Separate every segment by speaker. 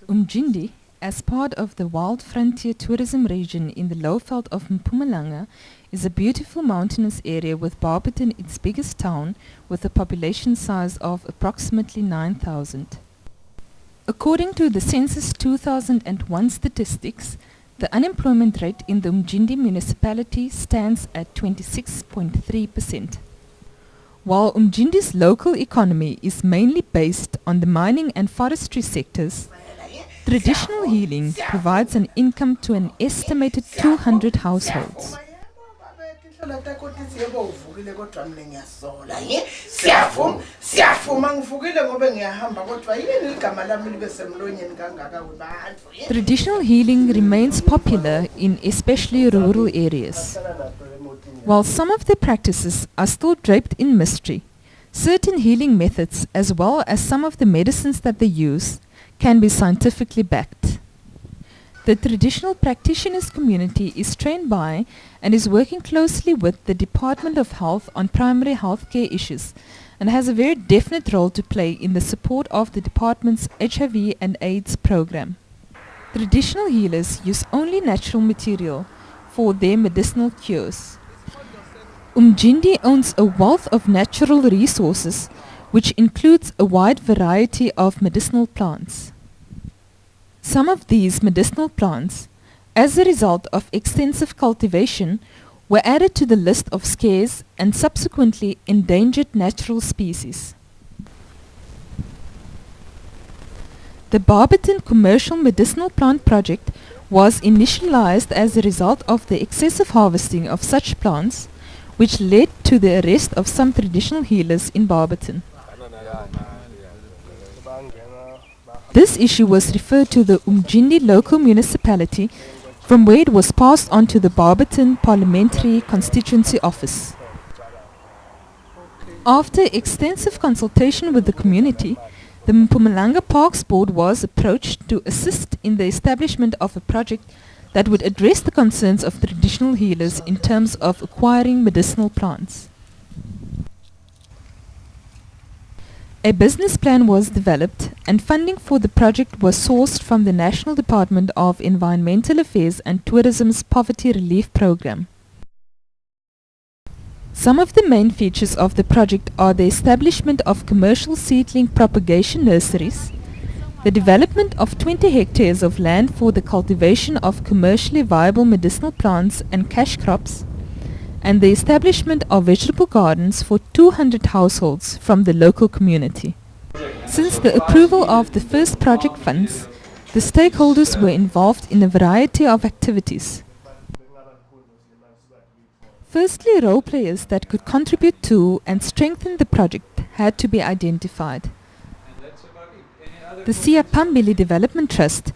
Speaker 1: Umjindi, as part of the Wild Frontier Tourism region in the Lowveld of Mpumalanga, is a beautiful mountainous area with Barberton its biggest town with a population size of approximately 9,000. According to the Census 2001 statistics, the unemployment rate in the Umjindi municipality stands at 26.3%. While Umjindi's local economy is mainly based on the mining and forestry sectors, traditional healing provides an income to an estimated 200 households. Traditional healing remains popular in especially rural areas. While some of the practices are still draped in mystery, certain healing methods as well as some of the medicines that they use can be scientifically backed. The traditional practitioners community is trained by and is working closely with the Department of Health on primary health care issues and has a very definite role to play in the support of the department's HIV and AIDS program. Traditional healers use only natural material for their medicinal cures. Umjindi owns a wealth of natural resources which includes a wide variety of medicinal plants. Some of these medicinal plants, as a result of extensive cultivation, were added to the list of scarce and subsequently endangered natural species. The Barberton Commercial Medicinal Plant Project was initialized as a result of the excessive harvesting of such plants, which led to the arrest of some traditional healers in Barberton. This issue was referred to the Umjindi local municipality, from where it was passed on to the Barberton Parliamentary Constituency Office. After extensive consultation with the community, the Mpumalanga Parks Board was approached to assist in the establishment of a project that would address the concerns of traditional healers in terms of acquiring medicinal plants. A business plan was developed and funding for the project was sourced from the National Department of Environmental Affairs and Tourism's Poverty Relief Program. Some of the main features of the project are the establishment of commercial seedling propagation nurseries, the development of 20 hectares of land for the cultivation of commercially viable medicinal plants and cash crops, and the establishment of vegetable gardens for 200 households from the local community. Since the approval of the first project funds, the stakeholders were involved in a variety of activities. Firstly, role players that could contribute to and strengthen the project had to be identified. The Siya Phambili Development Trust,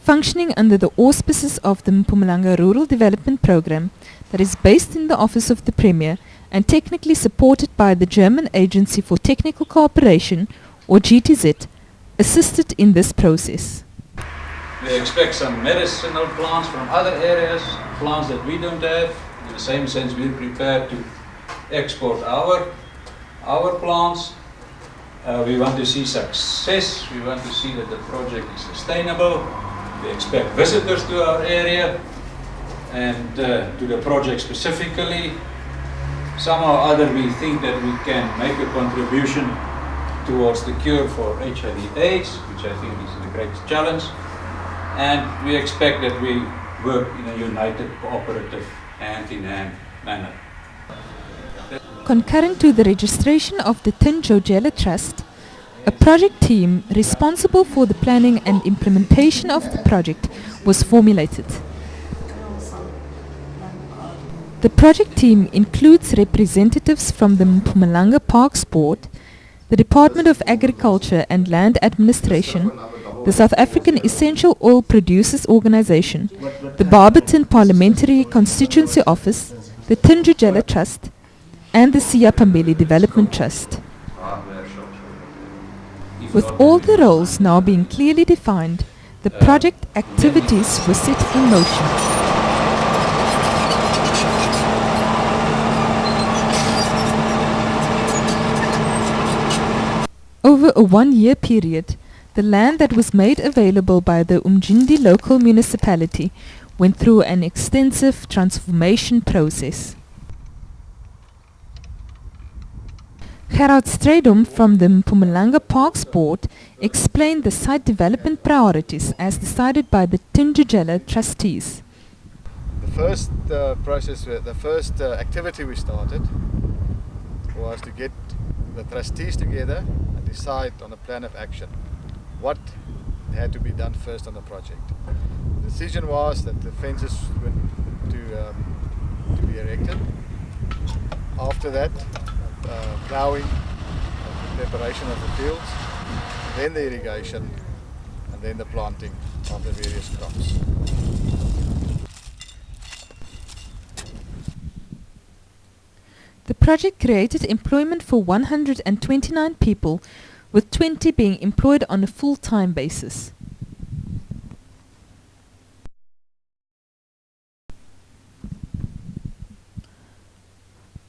Speaker 1: functioning under the auspices of the Mpumalanga Rural Development Program, that is based in the Office of the Premier and technically supported by the German Agency for Technical Cooperation, or GTZ, assisted in this process.
Speaker 2: We expect some medicinal plants from other areas, plants that we don't have. In the same sense, we're prepared to export our plants. We want to see success. We want to see that the project is sustainable. We expect visitors to our area and to the project specifically. Somehow or other we think that we can make a contribution towards the cure for HIV/AIDS, which I think is the greatest challenge. And we expect that we work in a united, cooperative, hand-in-hand manner.
Speaker 1: Concurrent to the registration of the Tinjojela Trust, a project team responsible for the planning and implementation of the project was formulated. The project team includes representatives from the Mpumalanga Parks Board, the Department of Agriculture and Land Administration, the South African Essential Oil Producers Organization, the Barberton Parliamentary Constituency Office, the Tinjojela Trust, and the Siya Phambili Development Trust. With all the roles now being clearly defined, the project activities were set in motion. over a 1-year period, the land that was made available by the Umjindi local municipality went through an extensive transformation process. Gerard Strydom from the Mpumalanga Parks Board explained the site development priorities as decided by the Tinjajela trustees.
Speaker 3: The first activity we started was to get the trustees together and decide on a plan of action. What had to be done first on the project. The decision was that the fences were to be erected. After that, ploughing, preparation of the fields, then the irrigation, and then the planting of the various crops.
Speaker 1: The project created employment for 129 people, with 20 being employed on a full-time basis.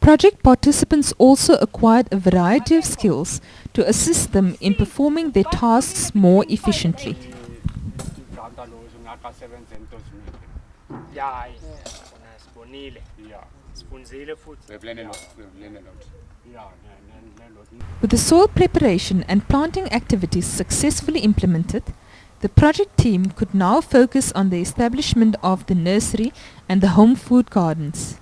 Speaker 1: Project participants also acquired a variety of skills to assist them in performing their tasks more efficiently. With the soil preparation and planting activities successfully implemented, the project team could now focus on the establishment of the nursery and the home food gardens.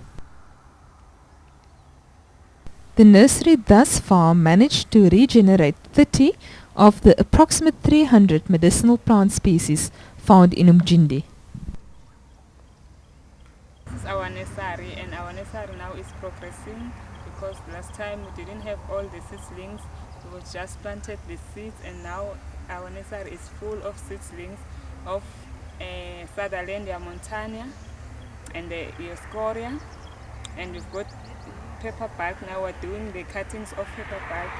Speaker 1: The nursery thus far managed to regenerate 30 of the approximate 300 medicinal plant species found in Umjindi.
Speaker 4: This is our nursery, and our nursery now is progressing because last time we didn't have all the seedlings. We just planted the seeds, and now our nursery is full of seedlings of Sutherlandia montana and the Eoscoria, and we've got pepper bark. Now we're doing the cuttings of pepper bark,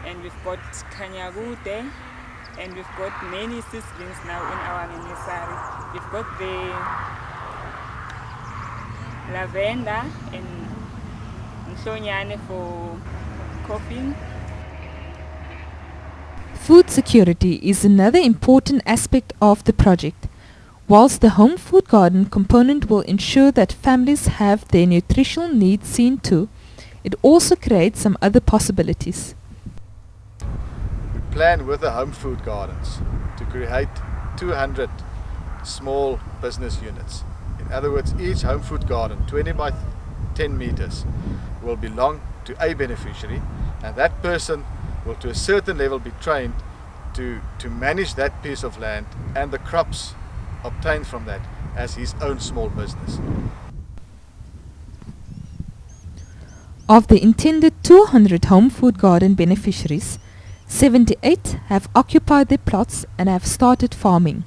Speaker 4: and we've got kanyagute, and we've got many seedlings now in our nursery. We've got the lavender and mhlonyane for coughing.
Speaker 1: Food security is another important aspect of the project. Whilst the home food garden component will ensure that families have their nutritional needs seen to, it also creates some other possibilities.
Speaker 3: We plan with the home food gardens to create 200 small business units. In other words, each home food garden, 20 by 10 meters, will belong to a beneficiary, and that person will to a certain level be trained to manage that piece of land and the crops obtained from that as his own small business.
Speaker 1: Of the intended 200 home food garden beneficiaries, 78 have occupied their plots and have started farming.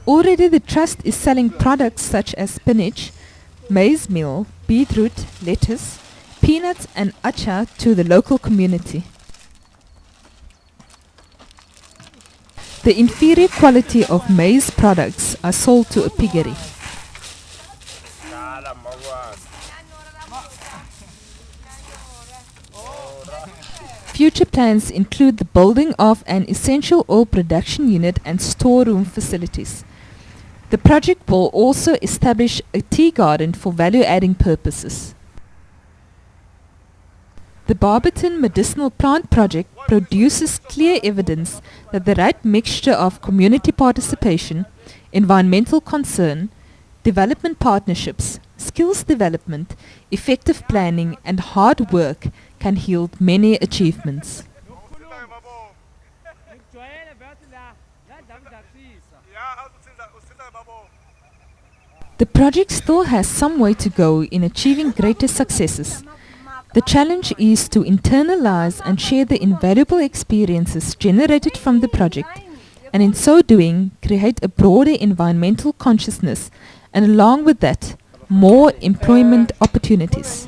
Speaker 1: Already the trust is selling products such as spinach, maize meal, beetroot, lettuce, peanuts and achar to the local community. The inferior quality of maize products are sold to a piggery. Future plans include the building of an essential oil production unit and storeroom facilities. The project will also establish a tea garden for value-adding purposes. The Barberton Medicinal Plant Project produces clear evidence that the right mixture of community participation, environmental concern, development partnerships, skills development, effective planning and hard work can yield many achievements. The project still has some way to go in achieving greater successes. The challenge is to internalize and share the invaluable experiences generated from the project, and in so doing create a broader environmental consciousness, and along with that, more employment opportunities.